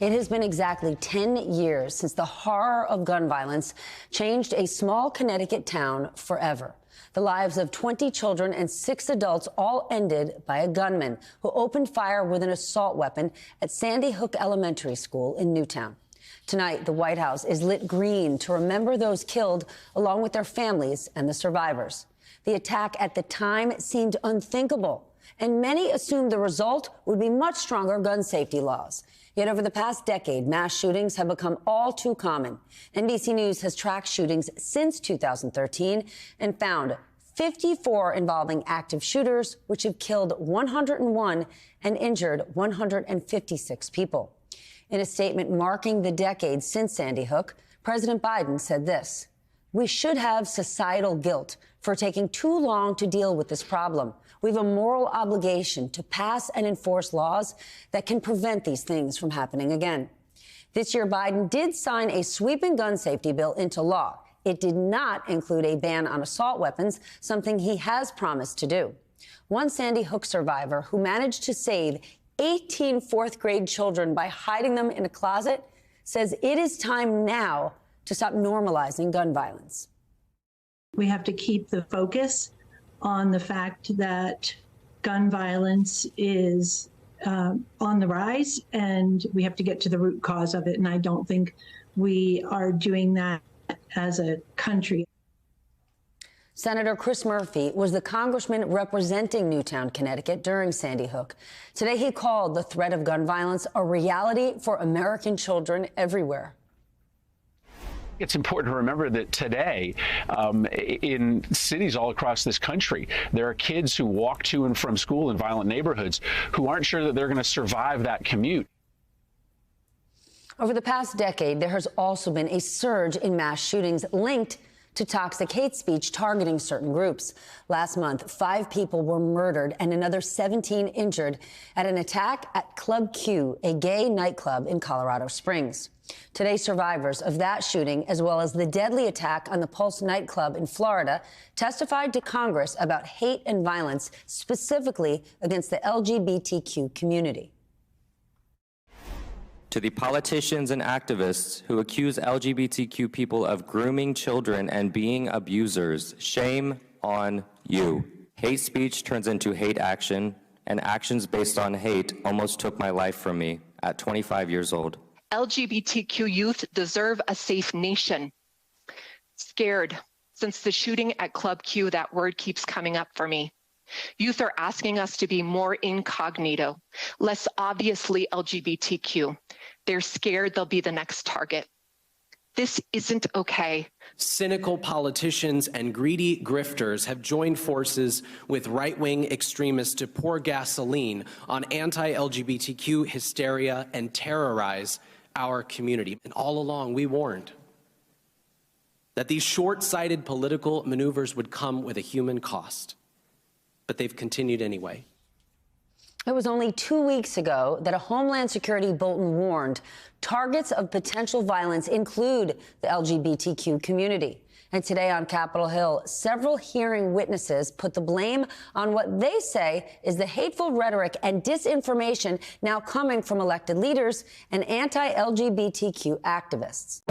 It has been exactly 10 years since the horror of gun violence changed a small Connecticut town forever. The lives of 20 children and 6 adults all ended by a gunman who opened fire with an assault weapon at Sandy Hook Elementary School in Newtown. Tonight, the White House is lit green to remember those killed, along with their families and the survivors. The attack at the time seemed unthinkable, and many assumed the result would be much stronger gun safety laws. Yet over the past decade, mass shootings have become all too common. NBC News has tracked shootings since 2013 and found 54 involving active shooters, which have killed 101 and injured 156 people. In a statement marking the decade since Sandy Hook, President Biden said this: "We should have societal guilt for taking too long to deal with this problem. We have a moral obligation to pass and enforce laws that can prevent these things from happening again." This year, Biden did sign a sweeping gun safety bill into law. It did not include a ban on assault weapons, something he has promised to do. One Sandy Hook survivor who managed to save 18 fourth-grade children by hiding them in a closet says it is time now to stop normalizing gun violence. We have to keep the focus on the fact that gun violence is on the rise, and we have to get to the root cause of it. And I don't think we are doing that as a country. Senator Chris Murphy was the congressman representing Newtown, Connecticut during Sandy Hook. Today, he called the threat of gun violence a reality for American children everywhere. It's important to remember that today, in cities all across this country, there are kids who walk to and from school in violent neighborhoods who aren't sure that they're going to survive that commute. Over the past decade, there has also been a surge in mass shootings linked to toxic hate speech targeting certain groups. Last month, 5 people were murdered and another 17 injured at an attack at Club Q, a gay nightclub in Colorado Springs. Today, survivors of that shooting, as well as the deadly attack on the Pulse nightclub in Florida, testified to Congress about hate and violence, specifically against the LGBTQ community. To the politicians and activists who accuse LGBTQ people of grooming children and being abusers, shame on you. Hate speech turns into hate action, and actions based on hate almost took my life from me at 25 years old. LGBTQ youth deserve a safe nation. Scared. Since the shooting at Club Q, that word keeps coming up for me. Youth are asking us to be more incognito, less obviously LGBTQ. They're scared they'll be the next target. This isn't okay. Cynical politicians and greedy grifters have joined forces with right-wing extremists to pour gasoline on anti-LGBTQ hysteria and terrorize our community. And all along, we warned that these short-sighted political maneuvers would come with a human cost. But they've continued anyway. It was only 2 weeks ago that a Homeland Security bulletin warned targets of potential violence include the LGBTQ community. And today on Capitol Hill, several hearing witnesses put the blame on what they say is the hateful rhetoric and disinformation now coming from elected leaders and anti-LGBTQ activists.